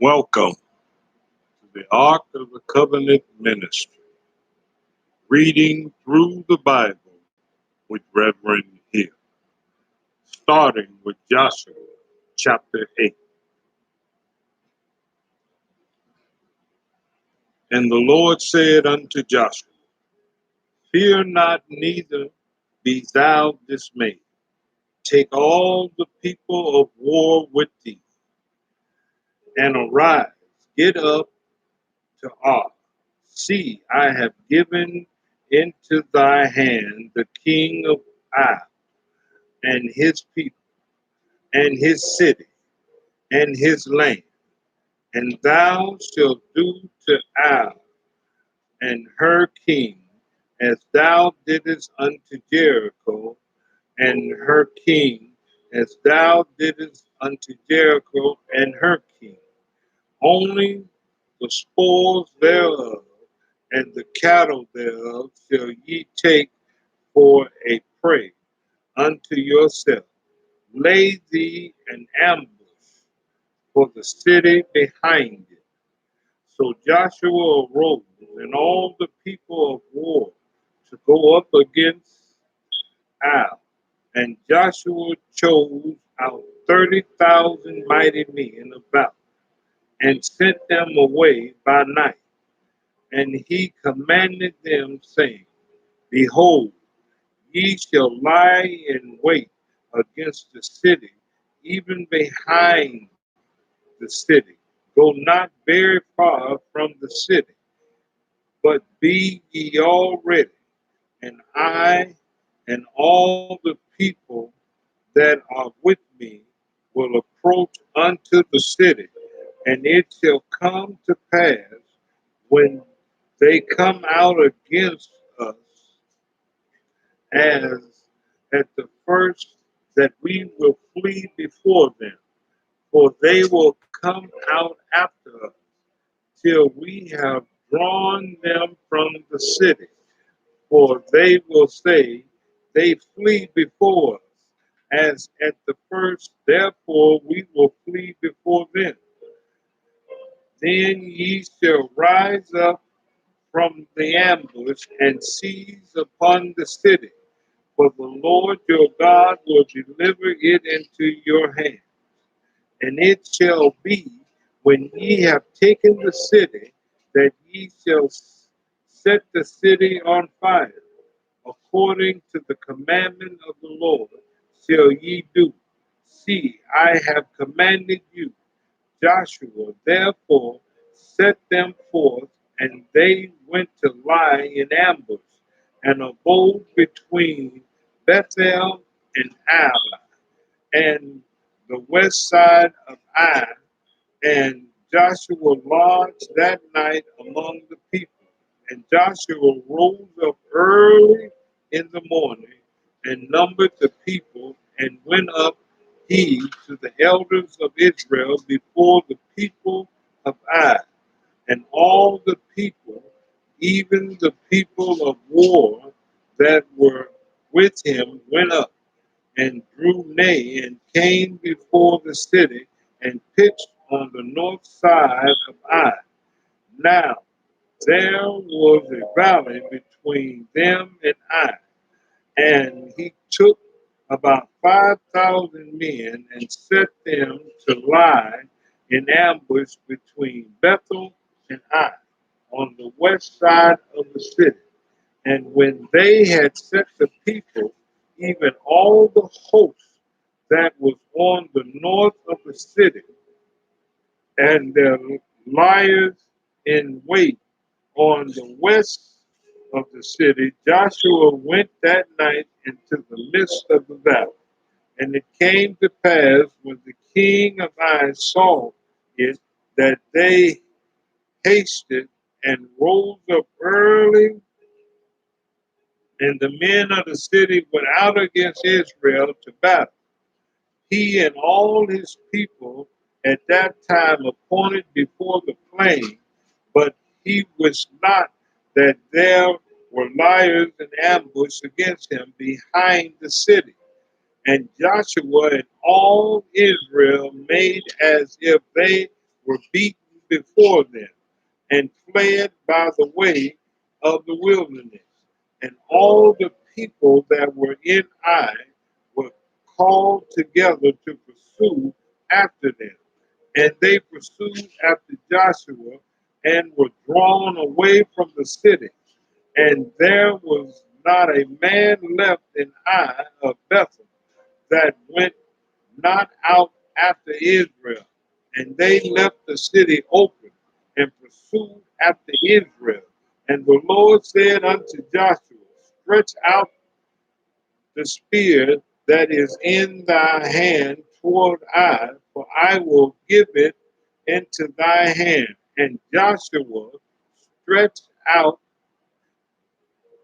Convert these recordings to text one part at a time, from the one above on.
Welcome to the Ark of the Covenant Ministry, reading through the Bible with Reverend Hill, starting with Joshua chapter 8. And the Lord said unto Joshua, Fear not, neither be thou dismayed. Take all the people of war with thee, and arise, get up to Ar. See, I have given into thy hand the king of Ai, and his people, and his city, and his land. And thou shalt do to Ai and her king as thou didst unto Jericho and her king, as thou didst unto Jericho and her king. Only the spoils thereof and the cattle thereof shall ye take for a prey unto yourself. Lay thee an ambush for the city behind it. So Joshua arose and all the people of war to go up against Ai. And Joshua chose out 30,000 mighty men of valor and sent them away by night. And he commanded them, saying, Behold, ye shall lie in wait against the city, even behind the city. Go not very far from the city, but be ye all ready, and I and all the people that are with me will approach unto the city, and it shall come to pass when they come out against us as at the first that we will flee before them, for they will come out after us till we have drawn them from the city. For they will say, They flee before us, as at the first, therefore we will flee before them. Then ye shall rise up from the ambush and seize upon the city, for the Lord your God will deliver it into your hand. And it shall be, when ye have taken the city, that ye shall set the city on fire, according to the commandment of the Lord shall ye do. See, I have commanded you. Joshua therefore set them forth, and they went to lie in ambush, and abode between Bethel and Ai, and the west side of Ai. And Joshua lodged that night among the people. And Joshua rose up early in the morning and numbered the people, and went up he to the elders of Israel before the people of Ai. And all the people, even the people of war that were with him, went up and drew near and came before the city and pitched on the north side of Ai. Now there was a valley between them and Ai, and he took about 5,000 men and set them to lie in ambush between Bethel and Ai on the west side of the city. And when they had set the people, even all the host that was on the north of the city, and their liers in wait on the west of the city, Joshua went that night into the midst of the valley. And it came to pass when the king of Ai saw it that they hasted and rose up early, and the men of the city went out against Israel to battle. He and all his people at that time appointed before the plain, but he was not that there were liars in ambush against him behind the city. And Joshua and all Israel made as if they were beaten before them and fled by the way of the wilderness. And all the people that were in Ai were called together to pursue after them. And they pursued after Joshua and were drawn away from the city. And there was not a man left in Ai of Bethel that went not out after Israel. And they left the city open and pursued after Israel. And the Lord said unto Joshua, stretch out the spear that is in thy hand toward Ai, for I will give it into thy hand. And Joshua stretched out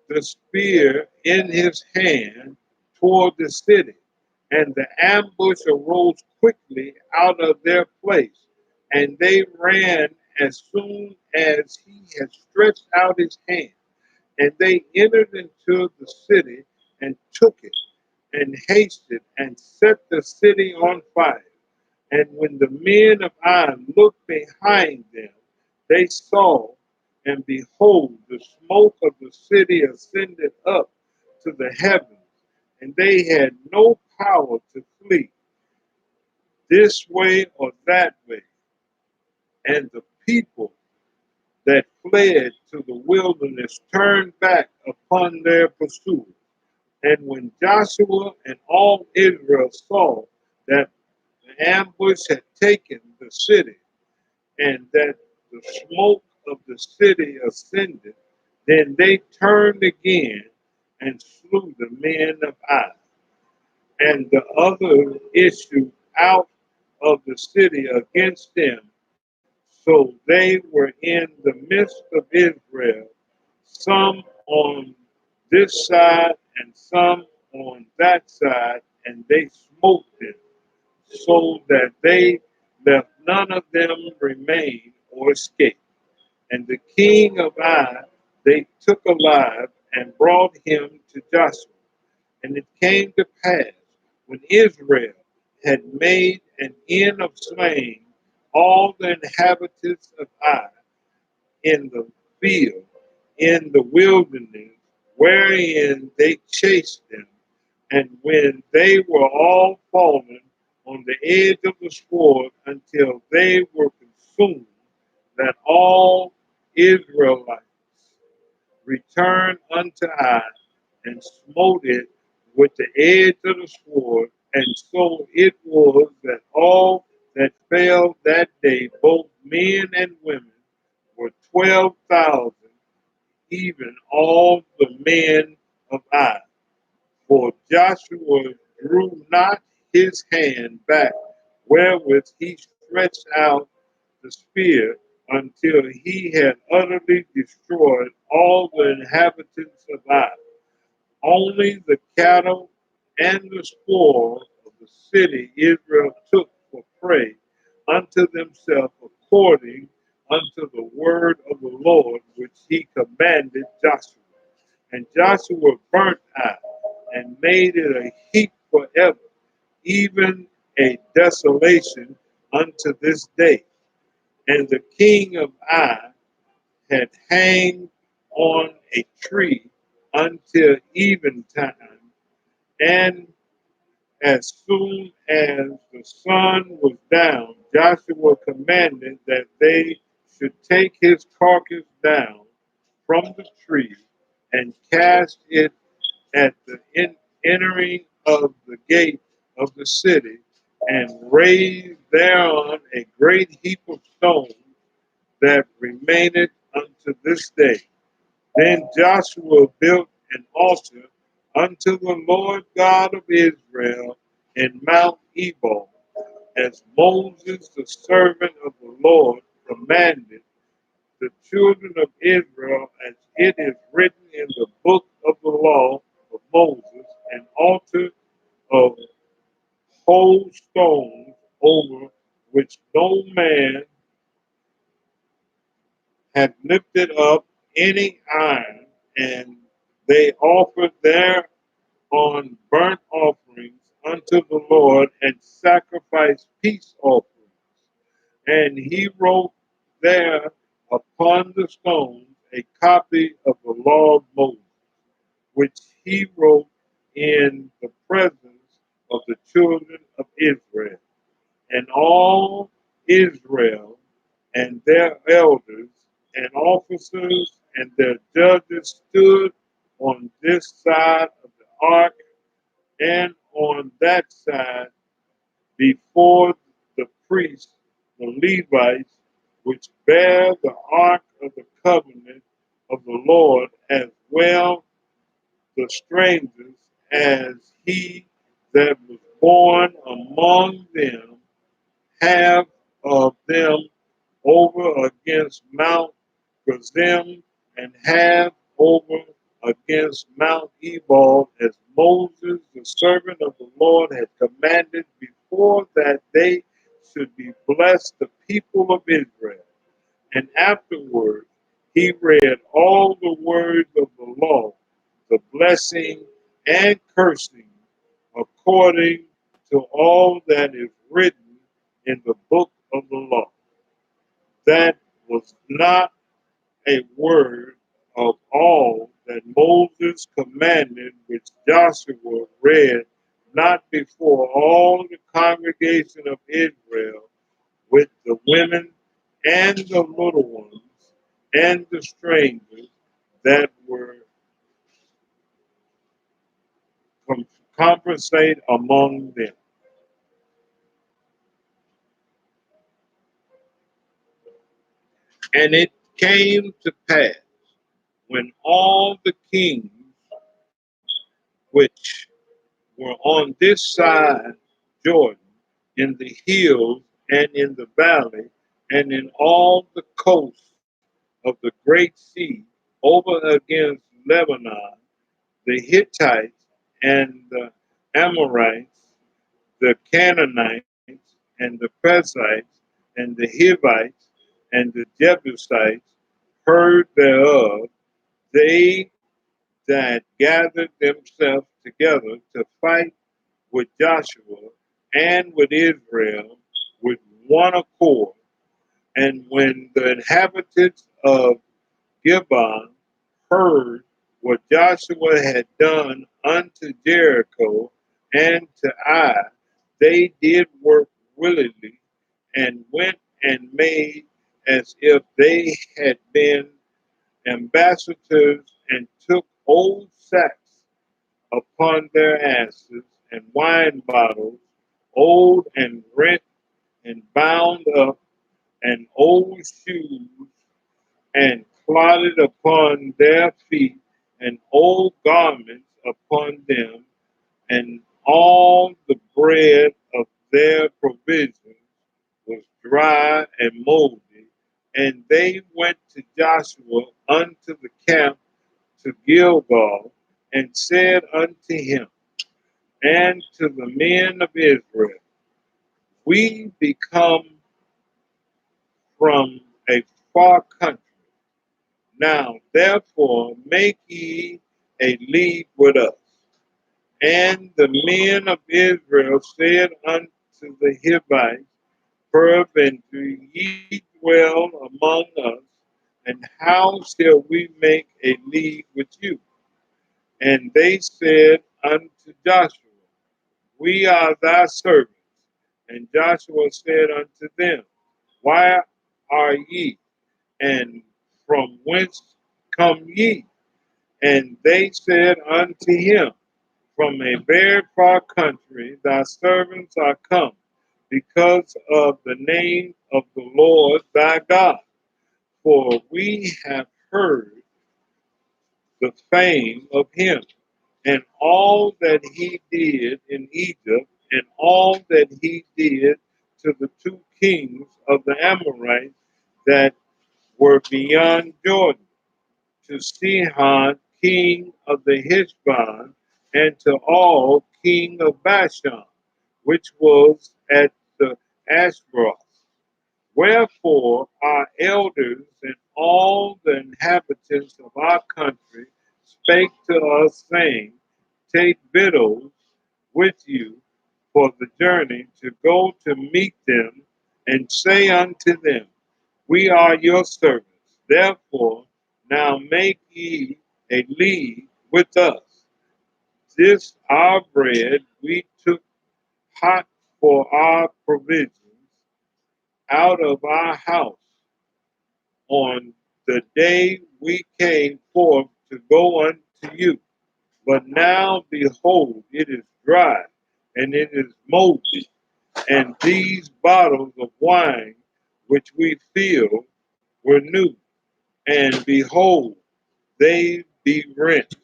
the spear in his hand toward the city, and the ambush arose quickly out of their place, and they ran as soon as he had stretched out his hand, and they entered into the city and took it, and hasted and set the city on fire. And when the men of Ai looked behind them, they saw, and behold, the smoke of the city ascended up to the heavens, and they had no power to flee this way or that way. And the people that fled to the wilderness turned back upon their pursuers. And when Joshua and all Israel saw that the ambush had taken the city, and that the smoke of the city ascended, then they turned again and slew the men of Ai. And the other issued out of the city against them. So they were in the midst of Israel, some on this side and some on that side, and they smote them, so that they left none of them remain or escape. And the king of Ai they took alive and brought him to Joshua. And it came to pass, when Israel had made an end of slaying all the inhabitants of Ai in the field, in the wilderness, wherein they chased them, and when they were all fallen on the edge of the sword until they were consumed, that all Israelites returned unto Ai and smote it with the edge of the sword. And so it was that all that fell that day, both men and women, were 12,000, even all the men of Ai. For Joshua drew not his hand back wherewith he stretched out the spear until he had utterly destroyed all the inhabitants of Ai. Only the cattle and the spoil of the city Israel took for prey unto themselves according unto the word of the Lord which he commanded Joshua. And Joshua burnt Ai and made it a heap forever, even a desolation unto this day. And the king of Ai had hanged on a tree until eventime, and as soon as the sun was down, Joshua commanded that they should take his carcass down from the tree and cast it at the entering of the gate of the city, and raised thereon a great heap of stones that remaineth unto this day. Then Joshua built an altar unto the Lord God of Israel in Mount Ebal, as Moses, the servant of the Lord, commanded the children of Israel, as it is written in the book of the law of Moses, an altar of whole stones, over which no man had lifted up any iron, and they offered thereon burnt offerings unto the Lord, and sacrificed peace offerings. And he wrote there upon the stones a copy of the law of Moses, which he wrote in the presence of the children of Israel. And all Israel and their elders and officers and their judges stood on this side of the ark and on that side before the priests, the Levites, which bear the ark of the covenant of the Lord, as well the strangers as he that was born among them, half of them over against Mount Gerizim, and half over against Mount Ebal, as Moses, the servant of the Lord, had commanded before that they should be blessed the people of Israel. And afterward he read all the words of the law, the blessing and cursing, according to all that is written in the book of the law. That was not a word of all that Moses commanded, which Joshua read not before all the congregation of Israel, with the women and the little ones and the strangers that were conversate among them. And it came to pass when all the kings which were on this side Jordan, in the hills and in the valley, and in all the coasts of the great sea, over against Lebanon, the Hittites and the Amorites, the Canaanites and the Perizzites and the Hivites and the Jebusites heard thereof, they that gathered themselves together to fight with Joshua and with Israel with one accord. And when the inhabitants of Gibeon heard what Joshua had done unto Jericho and to Ai, they did work willingly and went and made as if they had been ambassadors, and took old sacks upon their asses and wine bottles, old and rent and bound up, and old shoes, and clotted upon their feet, and old garments upon them, and all the bread of their provisions was dry and moldy. And they went to Joshua unto the camp to Gilgal, and said unto him and to the men of Israel, we become from a far country. Now therefore make ye a league with us. And the men of Israel said unto the Hivites, peradventure ye dwell among us, and how shall we make a league with you? And they said unto Joshua, we are thy servants. And Joshua said unto them, why are ye? And from whence come ye? And they said unto him, from a very far country thy servants are come, because of the name of the Lord thy God. For we have heard the fame of him, and all that he did in Egypt, and all that he did to the two kings of the Amorites that were beyond Jordan, to Sihon, king of the Heshbon, and to Og, king of Bashan, which was at the Ashbroth. Wherefore our elders and all the inhabitants of our country spake to us, saying, take victuals with you for the journey to go to meet them, and say unto them, We are your servants. Therefore, now make ye a league with us. This our bread we took hot for our provisions out of our house on the day we came forth to go unto you. But now, behold, it is dry, and it is moldy, and these bottles of wine which we filled were new, and behold, they be rent.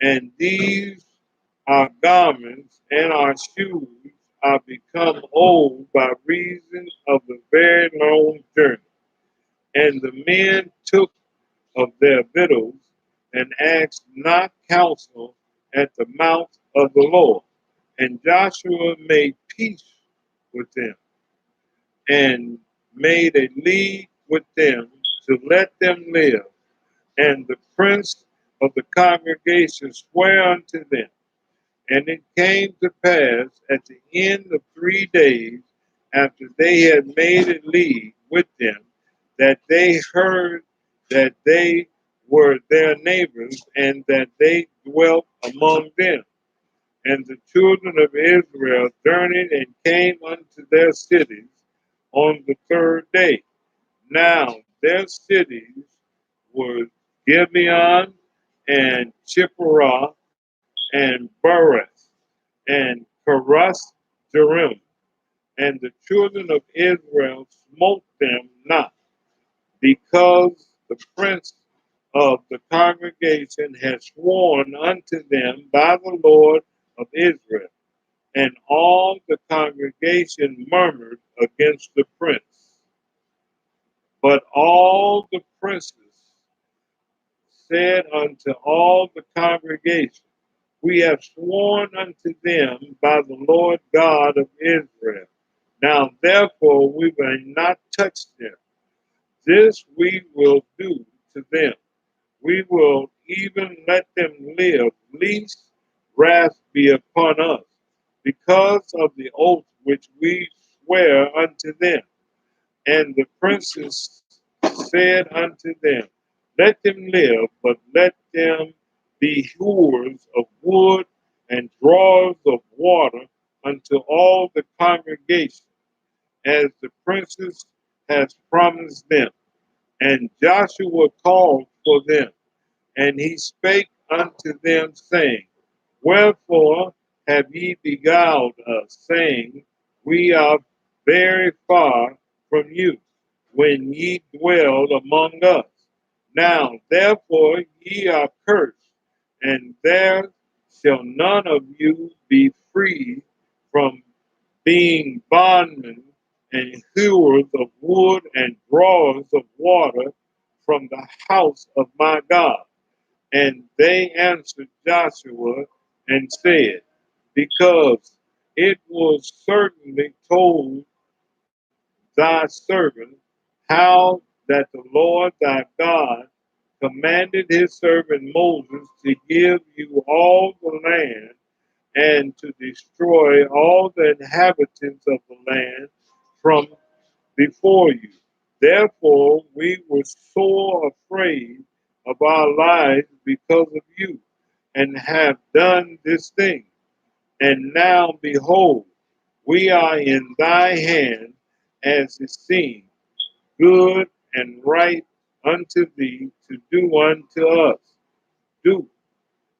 And these our garments and our shoes are become old by reason of the very long journey. And the men took of their victuals and asked not counsel at the mouth of the Lord. And Joshua made peace with them and made a league with them to let them live. And the prince of the congregation sware unto them. And it came to pass at the end of 3 days, after they had made a league with them, that they heard that they were their neighbors, and that they dwelt among them. And the children of Israel journeyed and came unto their cities on the 3rd day. Now their cities were Gibeon and Chipperah and Bereth and Karas Jerim. And the children of Israel smote them not, because the prince of the congregation had sworn unto them by the Lord of Israel. And all the congregation murmured against the prince. But all the princes said unto all the congregation, We have sworn unto them by the Lord God of Israel. Now therefore we will not touch them. This we will do to them. We will even let them live, lest wrath be upon us, because of the oath which we swear unto them. And the princes said unto them, Let them live, but let them be hewers of wood and drawers of water unto all the congregation, as the princes has promised them. And Joshua called for them, and he spake unto them, saying, Wherefore have ye beguiled us, saying, We are very far from you, when ye dwelled among us? Now therefore ye are cursed, and there shall none of you be free from being bondmen and hewers of wood and drawers of water from the house of my God. And they answered Joshua and said, Because it was certainly told thy servant how that the Lord thy God commanded his servant Moses to give you all the land and to destroy all the inhabitants of the land from before you. Therefore, we were sore afraid of our lives because of you, and have done this thing. And now, behold, we are in thy hand, as it seems good and right unto thee to do unto us. Do.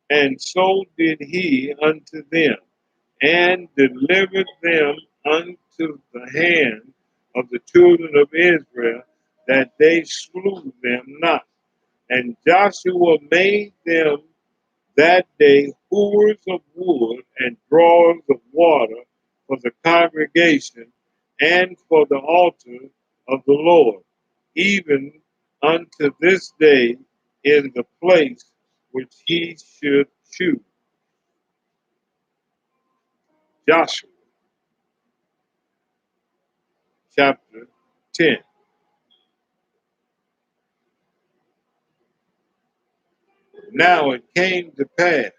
And so did he unto them, and delivered them unto the hand of the children of Israel, that they slew them not. And Joshua made them that day hewers of wood and drawers of water for the congregation and for the altar of the Lord, even unto this day in the place which he should choose. Joshua chapter 10. Now it came to pass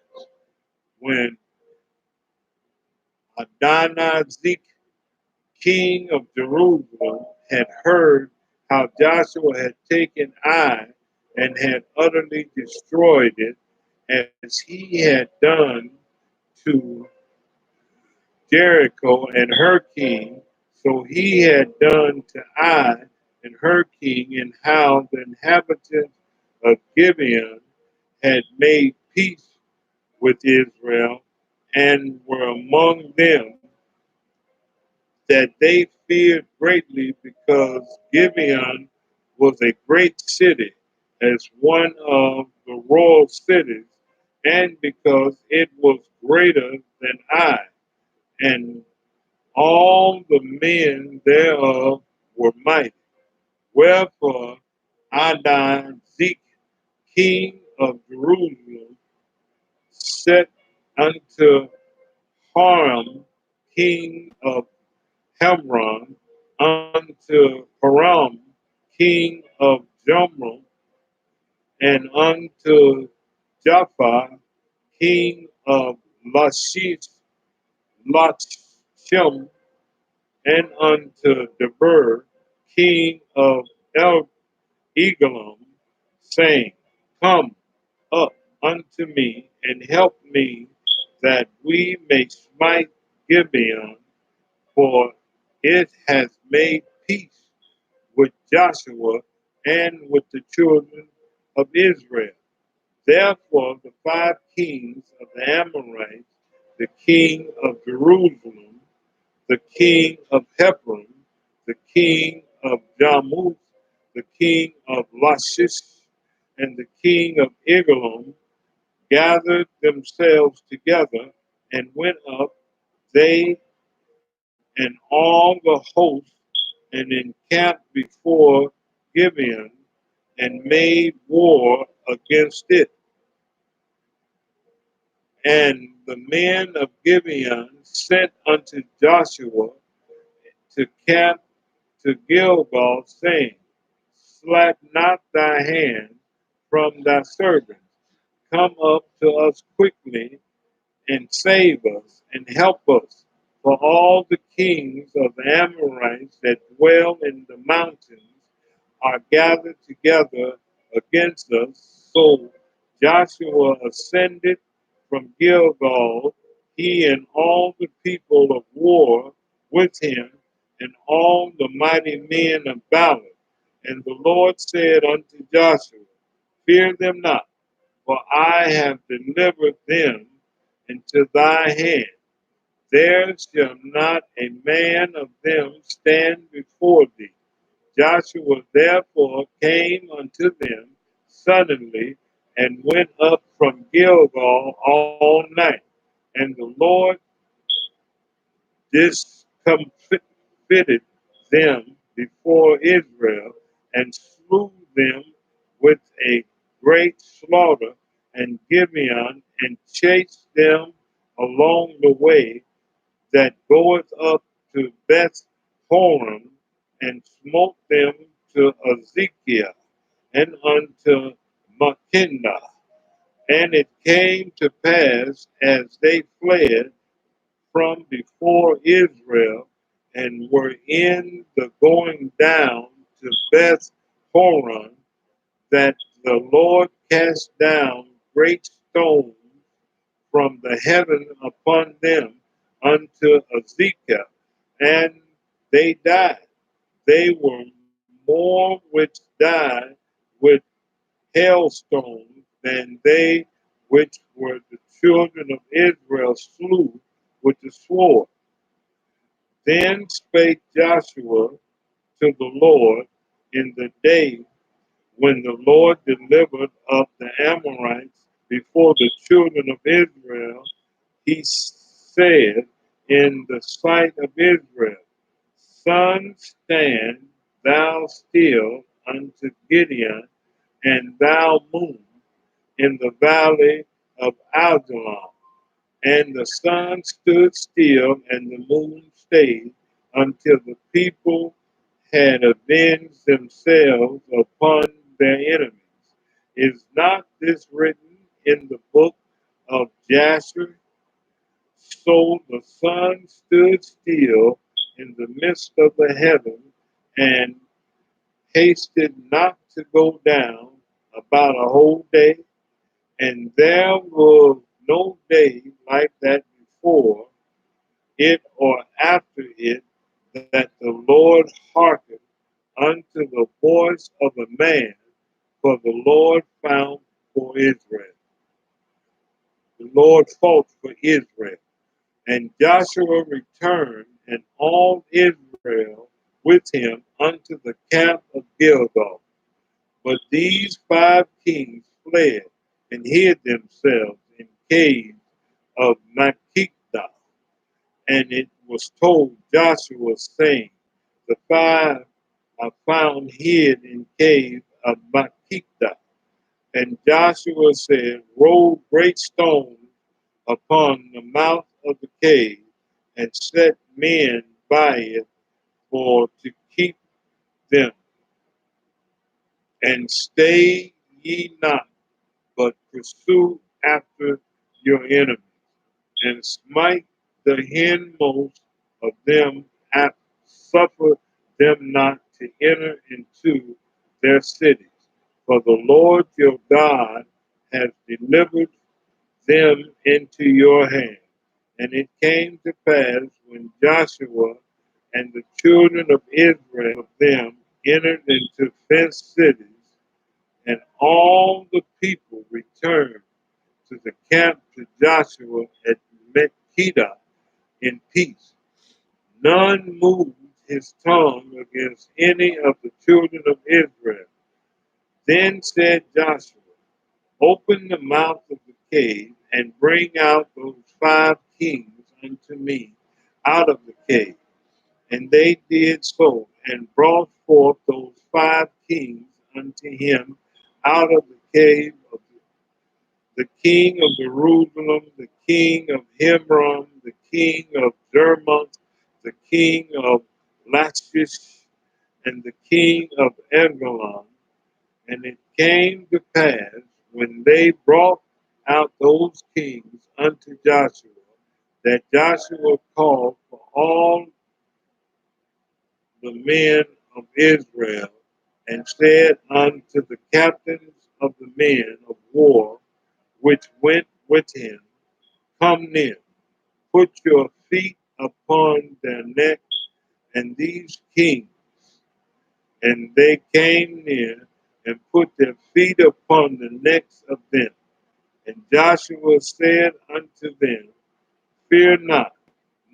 when Adonizedek king of Jerusalem, had heard how Joshua had taken Ai and had utterly destroyed it, as he had done to Jericho and her king, so he had done to Ai and her king, and how the inhabitants of Gibeon had made peace with Israel, and were among them that they feared greatly, because Gibeon was a great city, as one of the royal cities, and because it was greater than Ai, and all the men thereof were mighty. Wherefore Adonizedek, king of Jerusalem, set unto Horam, king of Hebron, unto Param, king of Jomrom, and unto Japha, king of Lachish, Lachim, and unto Debir, king of El Eglon, saying, Come up unto me, and help me, that we may smite Gibeon, for it has made peace with Joshua and with the children of Israel. Therefore the 5 kings of the Amorites, the king of Jerusalem, the king of Hebron, the king of Jarmuth, the king of Lachish, and the king of Eglon, gathered themselves together and went up, they and all the host, and encamped before Gibeon, and made war against it. And the men of Gibeon sent unto Joshua to camp to Gilgal, saying, Slack not thy hand from thy servants. Come up to us quickly, and save us, and help us. For all the kings of the Amorites that dwell in the mountains are gathered together against us. So Joshua ascended from Gilgal, he and all the people of war with him, and all the mighty men of valor. And the Lord said unto Joshua, Fear them not, for I have delivered them into thy hand. There shall not a man of them stand before thee. Joshua therefore came unto them suddenly, and went up from Gilgal all night. And the Lord discomfited them before Israel, and slew them with a great slaughter, and Gibeon, and chased them along the way that goeth up to Beth Horon, and smote them to Ezekiel, and unto Makkedah. And it came to pass, as they fled from before Israel, and were in the going down to Beth Horon, that the Lord cast down great stones from the heaven upon them unto Ezekiel, and they died. They were more which died with hailstones than they which were the children of Israel slew with the sword. Then spake Joshua to the Lord in the day when the Lord delivered up the Amorites before the children of Israel. He said in the sight of Israel, Sun, stand thou still unto Gideon, and thou moon in the valley of Ajalon. And the sun stood still, and the moon stayed, until the people had avenged themselves upon their enemies. Is not this written in the book of Jasher? So the sun stood still in the midst of the heaven, and hasted not to go down about a whole day, and there was no day like that before it or after it, that the Lord hearkened unto the voice of a man, for the Lord found for Israel. The Lord fought for Israel. And Joshua returned, and all Israel with him unto the camp of Gilgal. But these 5 kings fled and hid themselves in caves of Makkedah. And it was told Joshua, saying, The 5 are found hid in caves of Makkedah. And Joshua said, Roll great stones upon the mouth of the cave, and set men by it for to keep them. And stay ye not, but pursue after your enemies, and smite the hindmost of them, and suffer them not to enter into their cities. For the Lord your God has delivered them into your hand. And it came to pass, when Joshua and the children of Israel of them entered into fenced cities, and all the people returned to the camp to Joshua at Makkedah in peace. None moved his tongue against any of the children of Israel. Then said Joshua, Open the mouth of the cave, and bring out those 5 kings unto me out of the cave. And they did so, and brought forth those 5 kings unto him out of the cave of the king of Jerusalem, the king of Hebron, the king of Jarmuth, the king of Lachish, and the king of Eglon. And it came to pass, when they brought out those kings unto Joshua, that Joshua called for all the men of Israel, and said unto the captains of the men of war which went with him, Come near, put your feet upon their necks, and these kings. And they came near, and put their feet upon the necks of them. And Joshua said unto them, Fear not,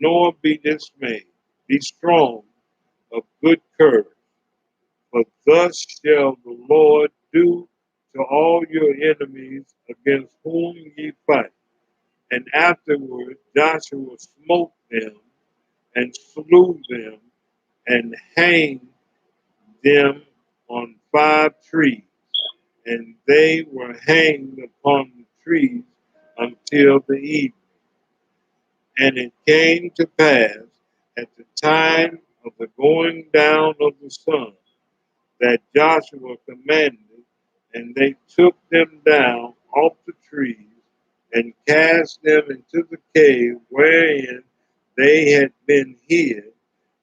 nor be dismayed. Be strong, of good courage. For thus shall the Lord do to all your enemies against whom ye fight. And afterward Joshua smote them, and slew them, and hanged them on 5 trees. And they were hanged upon the trees until the evening. And it came to pass at the time of the going down of the sun, that Joshua commanded, and they took them down off the trees, and cast them into the cave wherein they had been hid,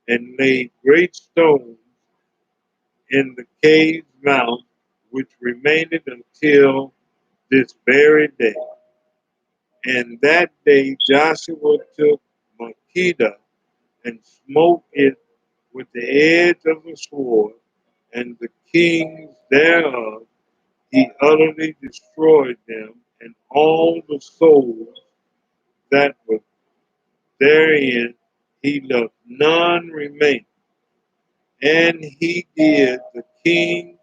and laid great stones in the cave's mouth, which remained until this very day. And that day Joshua took Makkedah, and smote it with the edge of the sword, and the kings thereof he utterly destroyed them, and all the souls that were therein he left none remain. And he did the king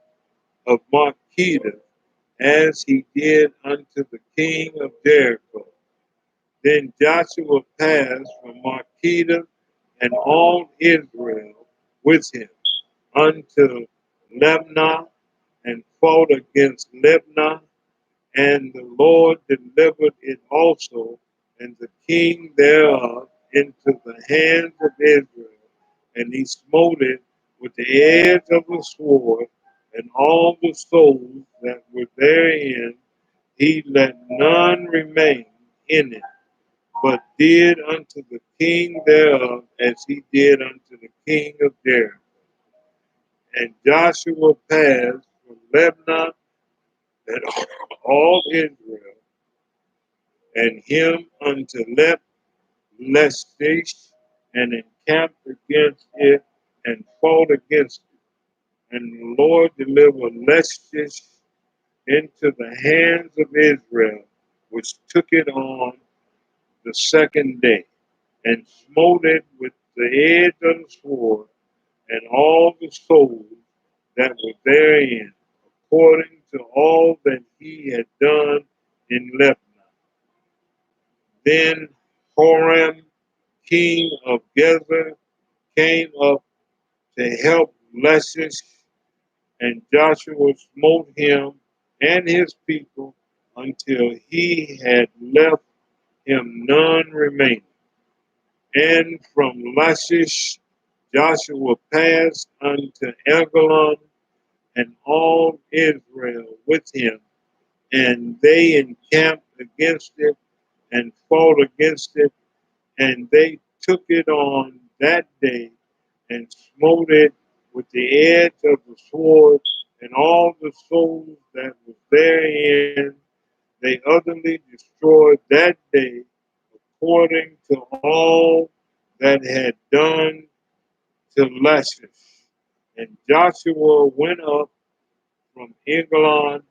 of Makkedah as he did unto the king of Jericho. Then Joshua passed from Makkedah, and all Israel with him, unto Libnah, and fought against Libnah, and the Lord delivered it also, and the king thereof, into the hands of Israel, and he smote it with the edge of the sword, and all the souls that were therein he let none remain in it. but did unto the king thereof as he did unto the king of Jericho. And Joshua passed from Lebanon and all Israel, and him unto Lachish, and encamped against it, and fought against it. And the Lord delivered Lachish into the hands of Israel, which took it on the second day, and smote it with the edge of the sword, and all the souls that were therein, according to all that he had done in Lebanon. Then Horam, king of Gezer, came up to help Lachish, and Joshua smote him and his people until he had left him none remaining. And from Lachish Joshua passed unto Eglon, and all Israel with him, and they encamped against it and fought against it, and they took it on that day and smote it with the edge of the sword, and all the souls that was therein they utterly destroyed that day, according to all that had done to Lachish. And Joshua went up from Eglon,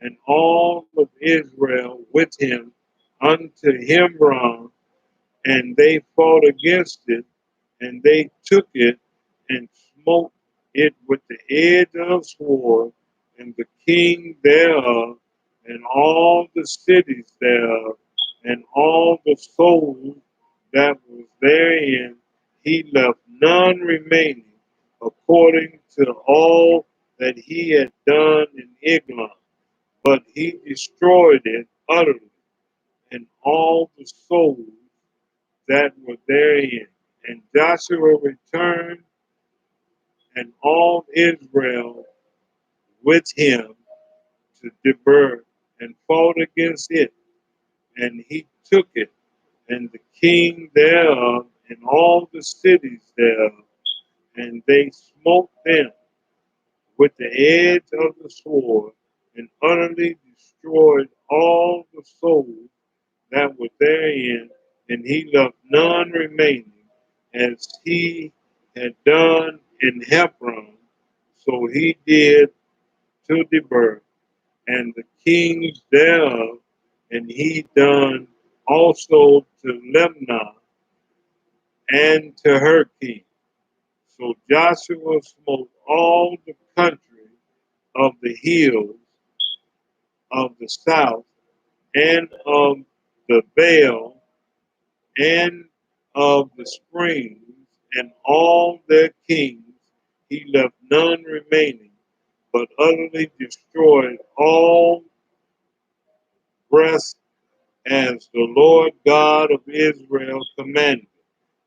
and all of Israel with him unto Hebron, and they fought against it, and they took it and smote it with the edge of the sword, and the king thereof, and all the cities thereof, and all the souls that was therein, he left none remaining, according to all that he had done in Eglon, but he destroyed it utterly, and all the souls that were therein. And Joshua returned, and all Israel with him to Debir, and fought against it, and he took it, and the king thereof, and all the cities thereof, and they smote them with the edge of the sword, and utterly destroyed all the souls that were therein, and he left none remaining, as he had done in Hebron, so he did to Debir, and the kings thereof, and he done also to Lemnah and to her king. So Joshua smote all the country of the hills of the south, and of the vale, and of the springs, and all their kings. He left none remaining, but utterly destroyed all rest, as the Lord God of Israel commanded.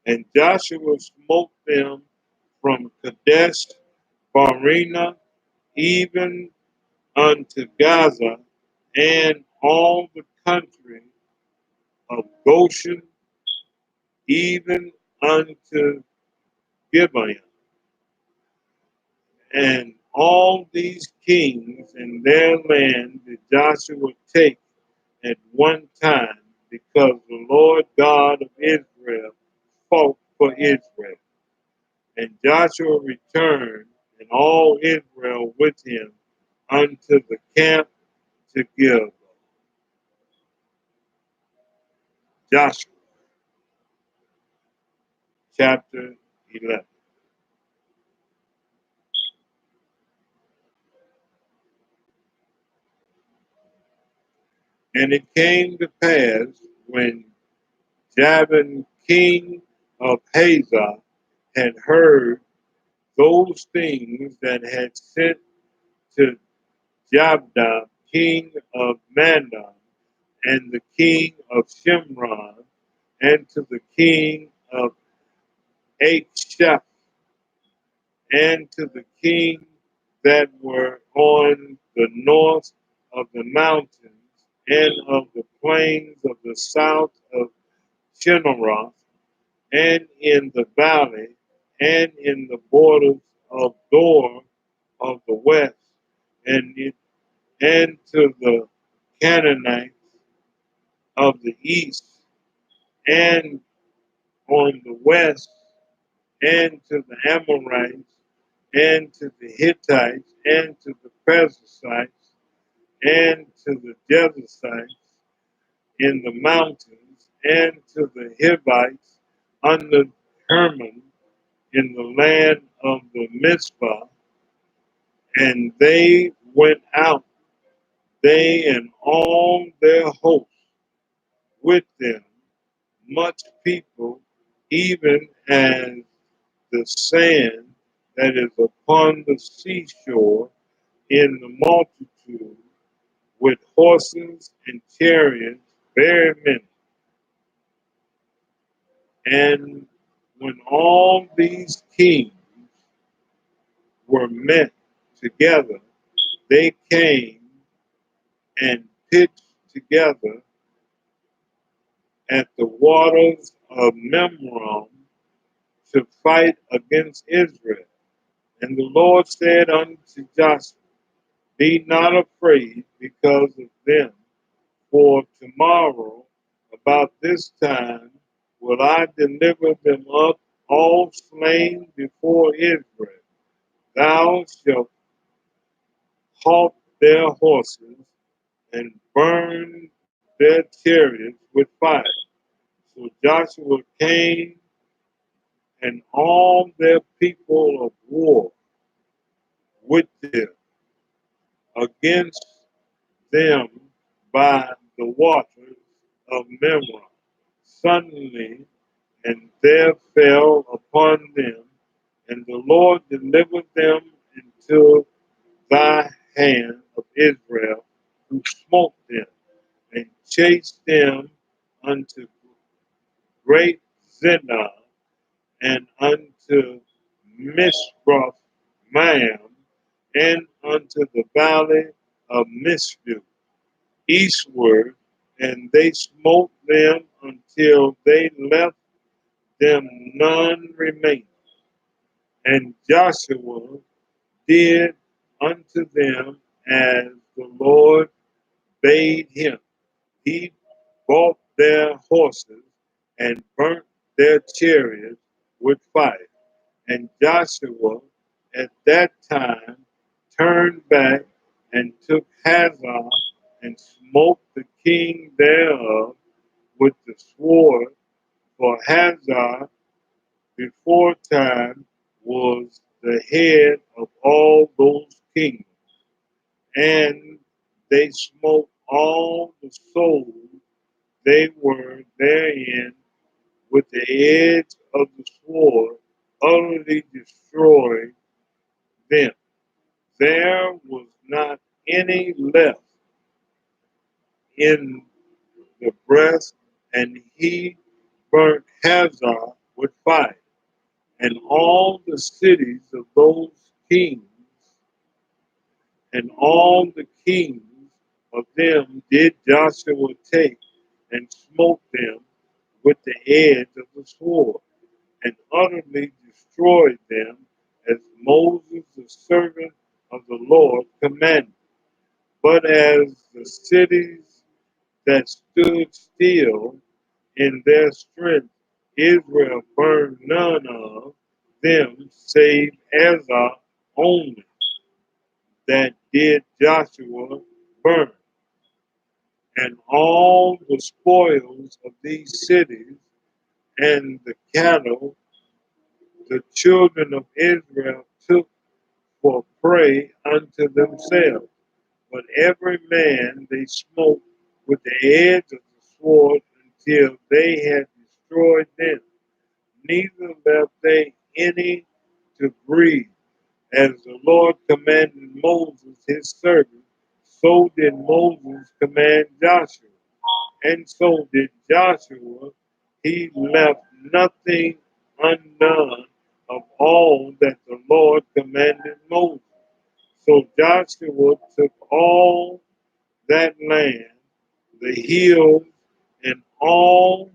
And Joshua smote them from Kadesh Barnea even unto Gaza, and all the country of Goshen, even unto Gibeon. And all these kings and their land did Joshua take at one time, because the Lord God of Israel fought for Israel. And Joshua returned, and all Israel with him, unto the camp to Gilgal. Joshua chapter 11. And it came to pass, when Jabin, king of Hazor, had heard those things, that had sent to Jabda, king of Mandon, and the king of Shimron, and to the king of Akshaph, and to the king that were on the north of the mountains, and of the plains of the south of Chinneroth, and in the valley, and in the borders of Dor of the west, and to the Canaanites of the east, and on the west, and to the Amorites, and to the Hittites, and to the Perizzites, and to the Jebusites in the mountains, and to the Hivites under Hermon in the land of the Mizpah. And they went out, they and all their hosts with them, much people, even as the sand that is upon the seashore in the multitude, with horses and chariots, very many. And when all these kings were met together, they came and pitched together at the waters of Memron to fight against Israel. And the Lord said unto Joshua, be not afraid because of them, for tomorrow about this time will I deliver them up all slain before Israel. Thou shalt halt their horses and burn their chariots with fire. So Joshua came and all their people of war with them against them by the waters of Memron. Suddenly, and there fell upon them, and the Lord delivered them into thy hand of Israel, who smote them and chased them unto great Zidon and unto Mishroth Maim and unto the valley of Mishdu eastward, and they smote them until they left them none remaining. And Joshua did unto them as the Lord bade him. He bought their horses and burnt their chariots with fire. And Joshua at that time turned back and took Hazor and smote the king thereof with the sword, for Hazor before time was the head of all those kingdoms. And they smote all the souls they were therein with the edge of the sword, utterly destroyed them. There was not any left in the breast, and he burnt Hazor with fire. And all the cities of those kings and all the kings of them did Joshua take and smote them with the edge of the sword, and utterly destroyed them, as Moses the servant of the Lord commanded. But as the cities that stood still in their strength, Israel burned none of them save Azar only, that did Joshua burn. And all the spoils of these cities and the cattle the children of Israel took for prey unto themselves. But every man they smote with the edge of the sword until they had destroyed them. Neither left they any to breathe, as the Lord commanded Moses his servant. So did Moses command Joshua, and so did Joshua. He left nothing undone of all that the Lord commanded Moses. So Joshua took all that land, the hills, and all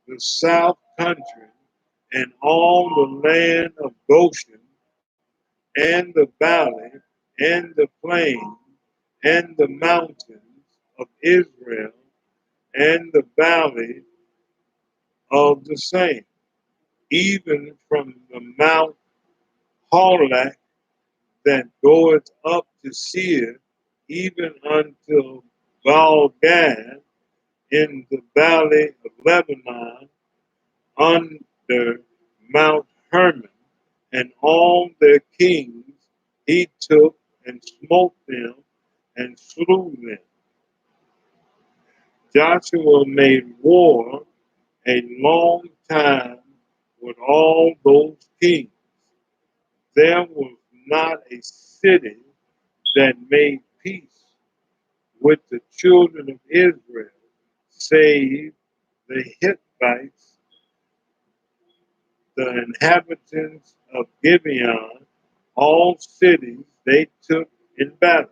the south country, and all the land of Goshen, and the valley, and the plain, and the mountains of Israel, and the valley of the same, even from the Mount Holak that goeth up to Seir, even unto Baal-gad in the valley of Lebanon, under Mount Hermon, and all their kings he took and smote them and slew them. Joshua made war a long time with all those kings. There was not a city that made peace with the children of Israel, save the Hittites, the inhabitants of Gibeon. All cities they took in battle,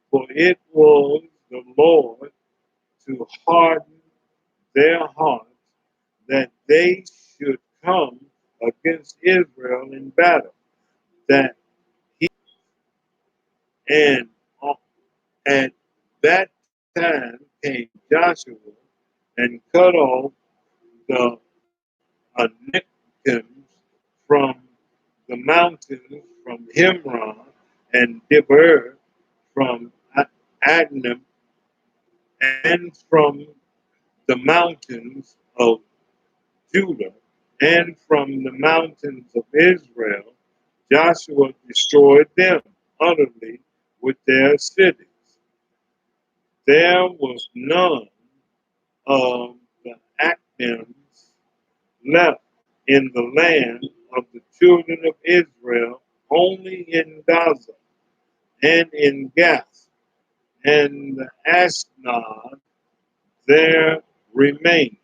for it was the Lord to harden their hearts that they should come against Israel in battle. That he and at that time came Joshua and cut off the Anakims from the mountains, from Himron and Dibur, from Adnam, and from the mountains of Judah, and from the mountains of Israel. Joshua destroyed them utterly with their cities. There was none of the Anakims left in the land of the children of Israel, only in Gaza and in Gath and Ashdod there remained.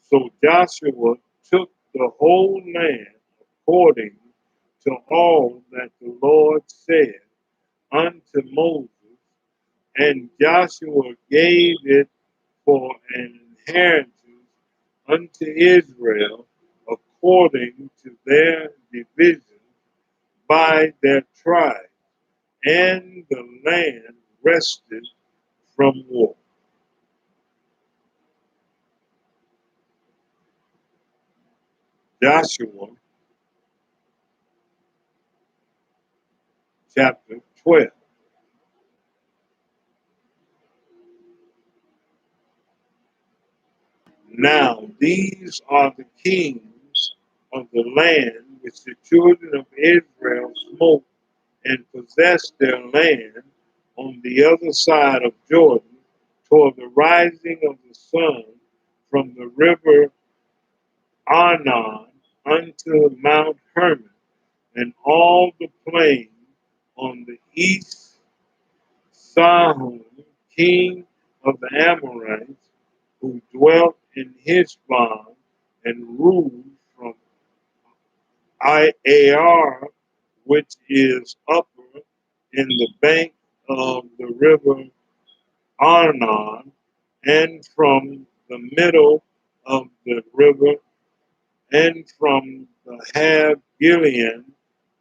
So Joshua took the whole land according to all that the Lord said unto Moses, and Joshua gave it for an inheritance unto Israel according to their divisions by their tribes, and the land rested from war. Joshua chapter 12. Now these are the kings of the land which the children of Israel smote and possessed their land on the other side of Jordan, toward the rising of the sun from the river Arnon unto Mount Hermon, and all the plain on the east. Sihon, king of the Amorites, who dwelt in Heshbon and ruled from Ar, which is upper in the bank of the river Arnon, and from the middle of the river, and from the half Gilead,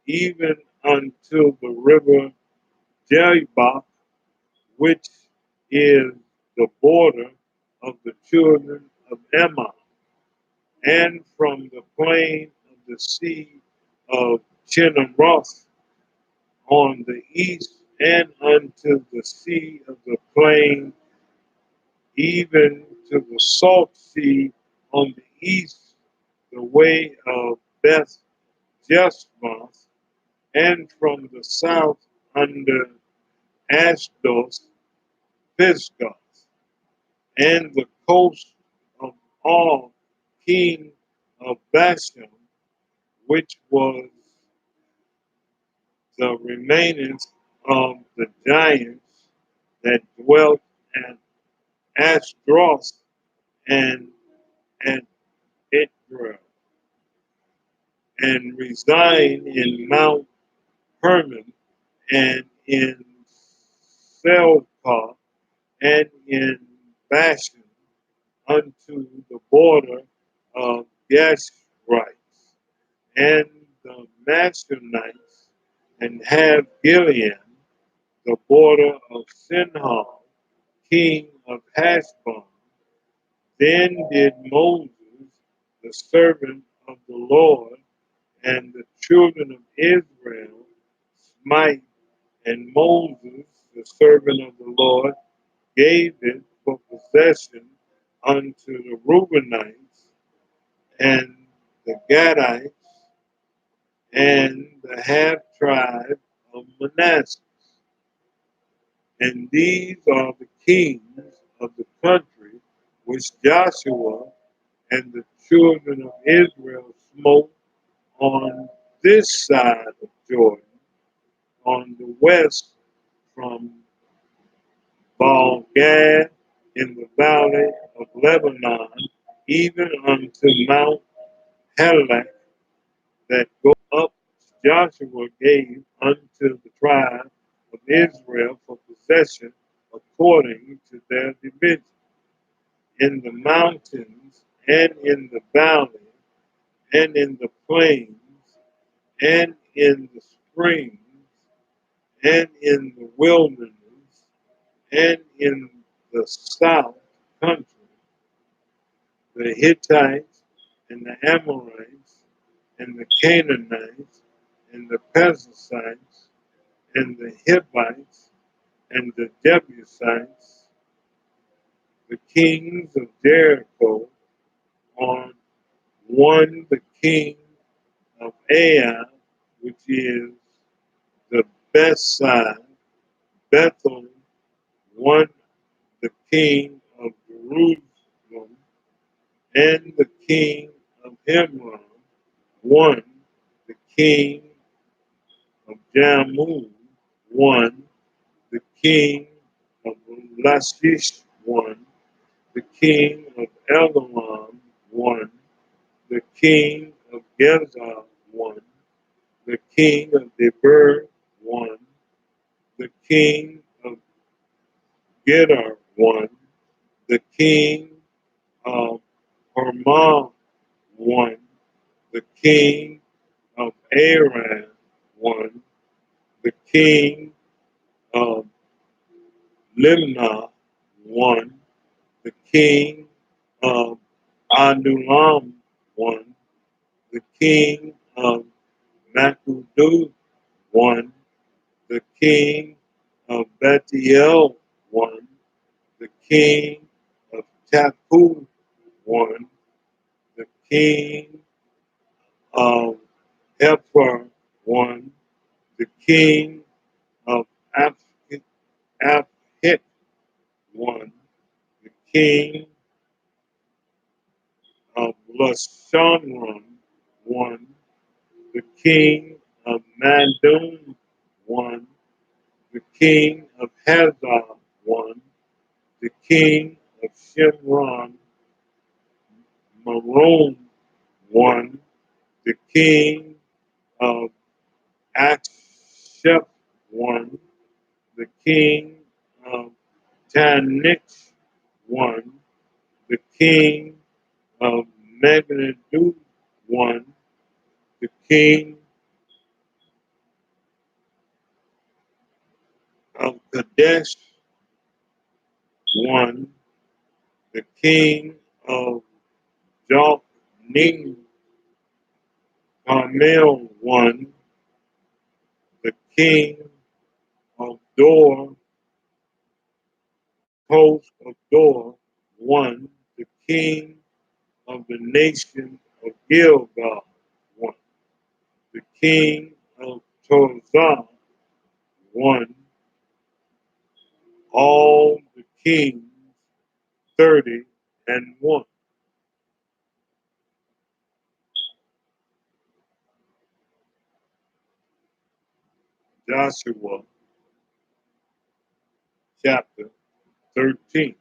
even unto the river Jabbok, which is the border of the children of Ammon, and from the plain of the sea of Chinneroth on the east, and unto the sea of the plain, even to the salt sea on the east, the way of Beth Jeshmoth, and from the south under Ashdod, Pisgah, and the coast of all king of Bashan, which was the remainings of the giants that dwelt at Ashtaroth and at Edrei, and reside in Mount Hermon, and in Selpah, and in Bashan, unto the border of Geshurites, and the Mashonites, and have Gilead, the border of Sinhar, king of Heshbon. Then did Moses, the servant of the Lord, and the children of Israel smite, and Moses, the servant of the Lord, gave it for possession unto the Reubenites and the Gadites and the half tribe of Manasseh. And these are the kings of the country which Joshua and the children of Israel smote on this side of Jordan, on the west from Baal Gad in the valley of Lebanon, even unto Mount Halak, that go up Joshua gave unto the tribe of Israel for possession according to their division, in the mountains and in the valley and in the plains and in the springs and in the wilderness and in the south country, the Hittites and the Amorites and the Canaanites and the Perizzites and the Hivites and the Jebusites, the kings of Jericho, on one the king of Ai, which is the best side, Bethel, one the king of Jerusalem, and the king of Hebron, one the king of Jarmuth, one the king of Lachish, one the king of Elam, one the king of Gezer, one the king of Debir, one the king of Gedar, one the king of Hormah, one the king of Aram, one the king of Limnah, one the king of Adulam, one the king of Makudu, one the king of Bethiel, one the king of Tapu, one the king of Ephah, one the king of Aphit, one the king of Lashanram, one the king of Madum, one the king of Hazar, one the king of Shimron, Maron, one the king of Akshep, one the king of Tanich, one the king of Megiddo, one the king of Kadesh, one the king of Jokning, Carmel, one the king of Dor, coast of Dor, one the king of the nation of Gilgal, one the king of Tozah, one all the kings 30 and 1. Joshua chapter 13.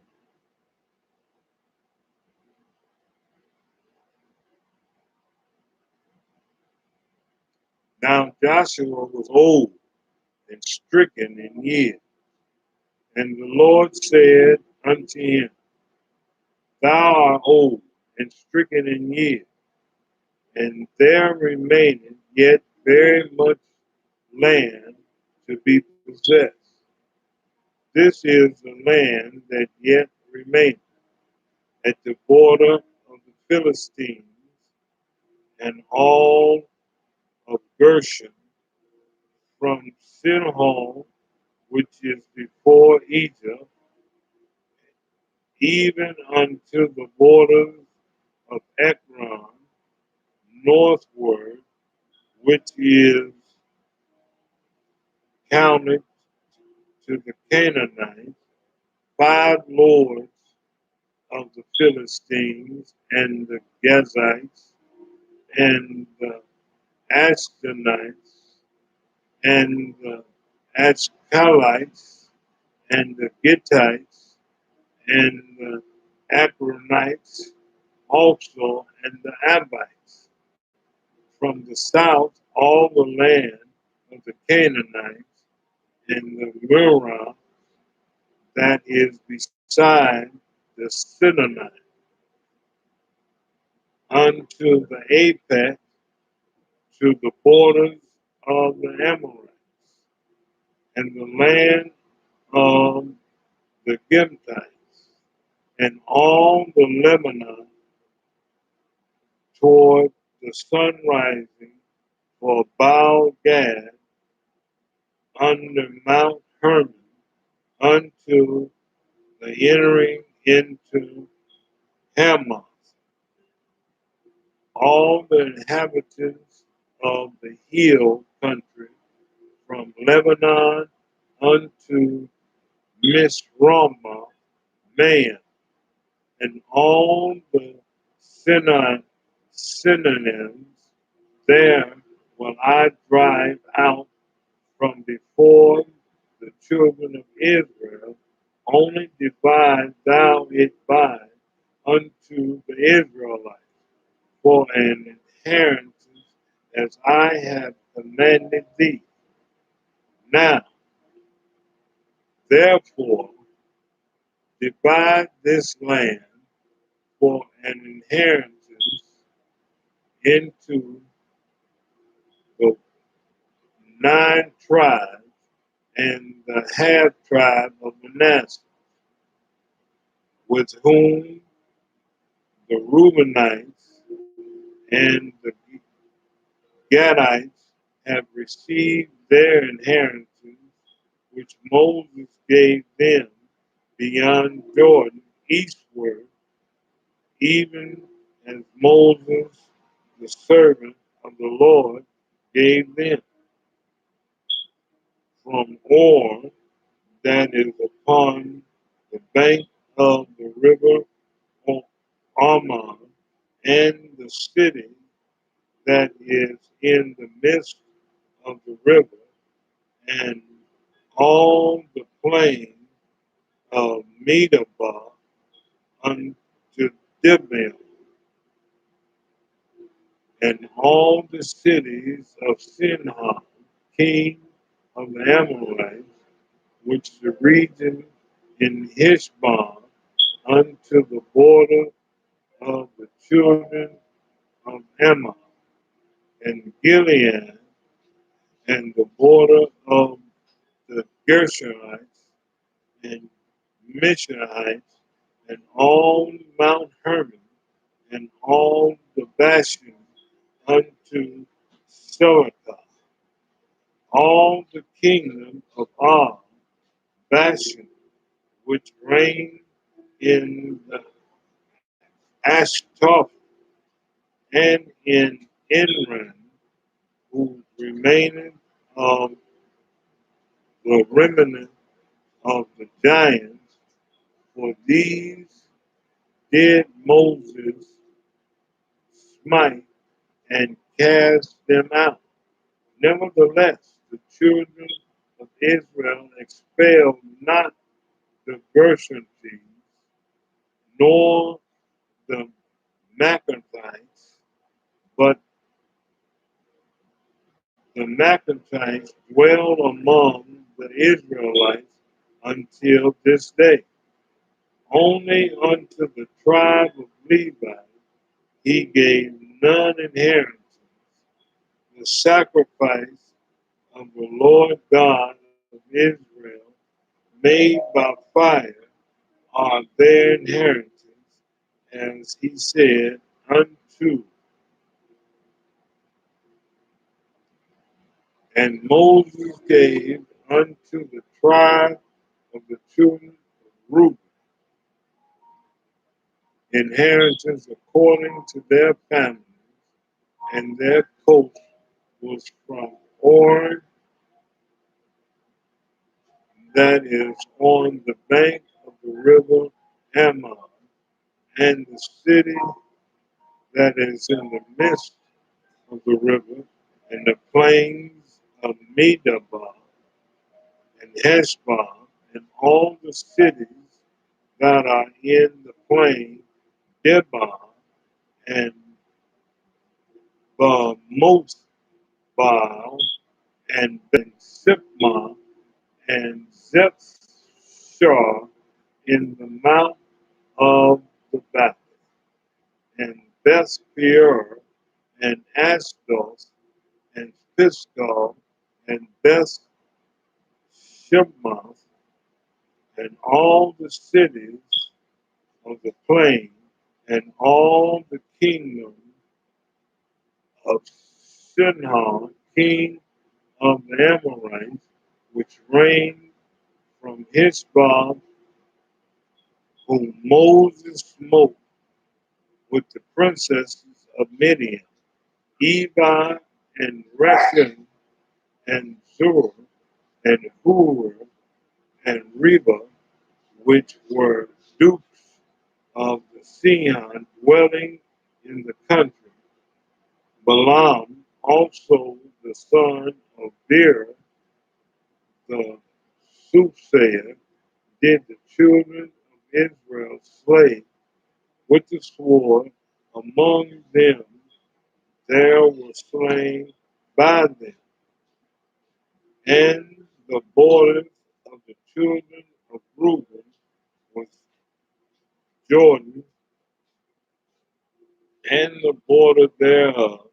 Now Joshua was old and stricken in years, and the Lord said unto him, Thou art old, and stricken in years, and there remaineth yet very much land to be possessed. This is the land that yet remaineth at the border of the Philistines, and all of Gershon from Sihon, which is before Egypt, even unto the borders of Ekron, northward, which is counted to the Canaanites, five lords of the Philistines, and the Gazites, and the Ashdodites, and the Ashkalites, and the Gittites, and the Akronites also, and the Abites. From the south, all the land of the Canaanites, and the Murah that is beside the Sidonite, unto the apex, to the borders of the Amorites, and the land of the Gentiles, and all the Lebanon toward the sun rising, for Baal Gad, under Mount Hermon, unto the entering into Hamath. All the inhabitants of the hill country, from Lebanon unto Misrama, man, and all the synonyms there will I drive out from before the children of Israel, only divide thou it by unto the Israelites for an inheritance as I have commanded thee. Now, therefore, divide this land for an inheritance into the 9 tribes and the half tribe of Manasseh, with whom the Reubenites and the Gadites have received their inheritance, which Moses gave them beyond Jordan eastward, even as Moses, the servant of the Lord, gave them from Or, that is upon the bank of the river Arnon, and the city that is in the midst of the river, and all the plain of Medeba unto Dibon, and all the cities of Sinhar, king of the Amorites, which the region in Heshbon, unto the border of the children of Ammon, and Gilead, and the border of the Gershonites, and Mishanites, and all Mount Hermon, and all the Bashan unto Silica, all the kingdom of Og, Bashan, which reigned in the Ashtaroth, and in Enran, who remained of the remnant of the giants, for these did Moses smite and cast them out. Nevertheless, the children of Israel expelled not the Gershonites, nor the Maccabites, but the Maccabites dwell among the Israelites until this day. Only unto the tribe of Levi He gave none inheritance. The sacrifice of the Lord God of Israel, made by fire, are their inheritance, as he said unto. And Moses gave unto the tribe of the children of Reuben inheritance according to their families, and their coast was from Or, that is on the bank of the river Ammon, and the city that is in the midst of the river, and the plains of Medeba and Heshbon, and all the cities that are in the plain, Debon and Mosbal, and Ben Sipma and Zepshah in the mount of the battle, and Beth Peor, and Ashdod, and Pisgah, and Beth Shibmath, and all the cities of the plain, and all the kingdom of Sihon, king of the Amorites, which reigned from Heshbon, whom Moses smote with the princesses of Midian, Evi and Rekem and Zur and Hur and Reba, which were dukes of the Sihon dwelling in the country. Balaam also the son of Beer, the soothsayer, did the children of Israel slay with the sword. Among them there were slain by them, and the borders of the children of Reuben was Jordan, and the border thereof.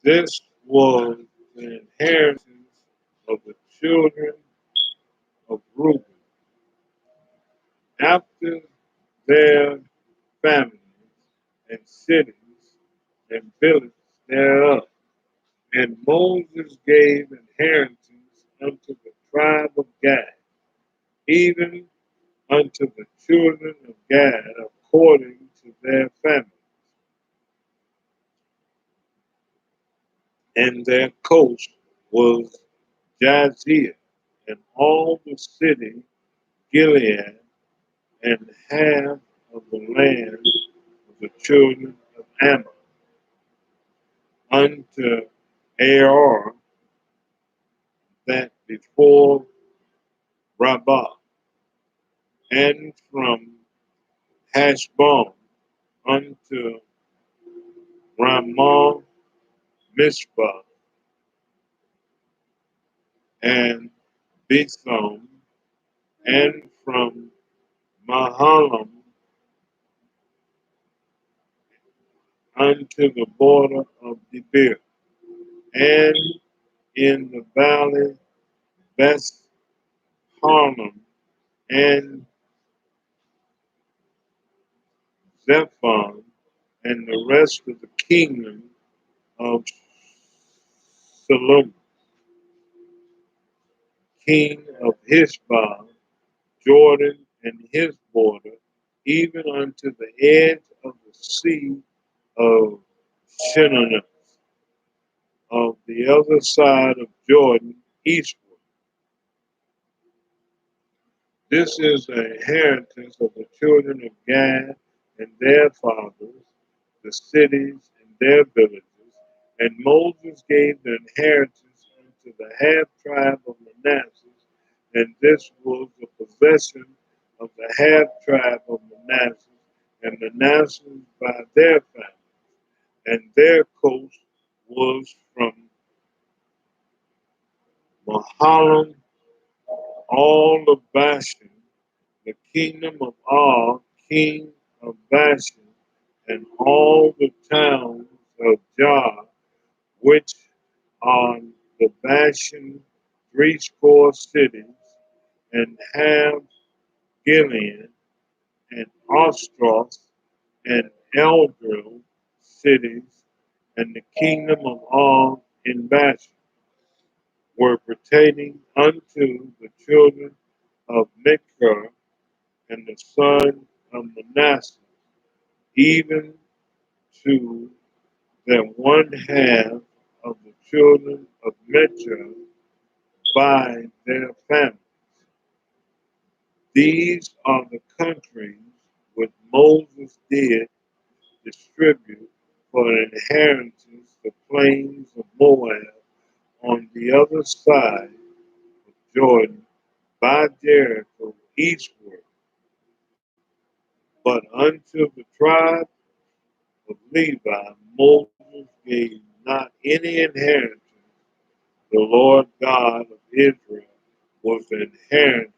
This was the inheritance of the children of Reuben, after their families and cities and villages thereof. And Moses gave inheritance unto the tribe of Gad, even unto the children of Gad according to their families. And their coast was Jazer, and all the city Gilead, and half of the land of the children of Ammon, unto Ar, that before Rabbah, and from Hashbon unto Ramah Mizpah, and Bethom, and from Mahalam unto the border of Debir, and in the valley Beth Harlem, and Zephon, and the rest of the kingdom of Salom, king of Hishbah, Jordan and his border, even unto the edge of the sea of Shinar, of the other side of Jordan, eastward. This is the inheritance of the children of Gad and their fathers, the cities and their villages. And Moses gave the inheritance unto the half tribe of Manasseh, and this was the possession of the half tribe of Manasseh, and Manasseh by their families, and their coast was from Mahalim, all of Bashan, the kingdom of Og, king of Bashan, and all the towns of Jah, which are the Bashan, threescore cities, and have Gilead, and Ostroth, and Eldril cities, and the kingdom of Og in Bashan, were pertaining unto the children of Machir and the son of Manasseh, even to the one half of the children of Machir by their families. These are the countries which Moses did distribute for an inheritance the plains of Moab on the other side of Jordan by Jericho eastward. But unto the tribe of Levi Moses gave not any inheritance. The Lord God of Israel was the inheritance,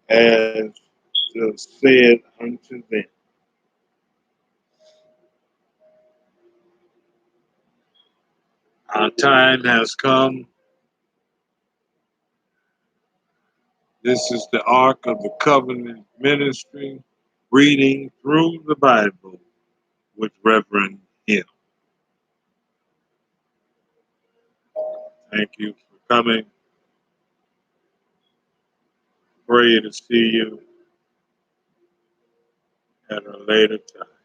as said unto them. Our time has come. This is the Ark of the Covenant Ministry, reading through the Bible with Reverend Hill. Thank you for coming. Pray to see you at a later time.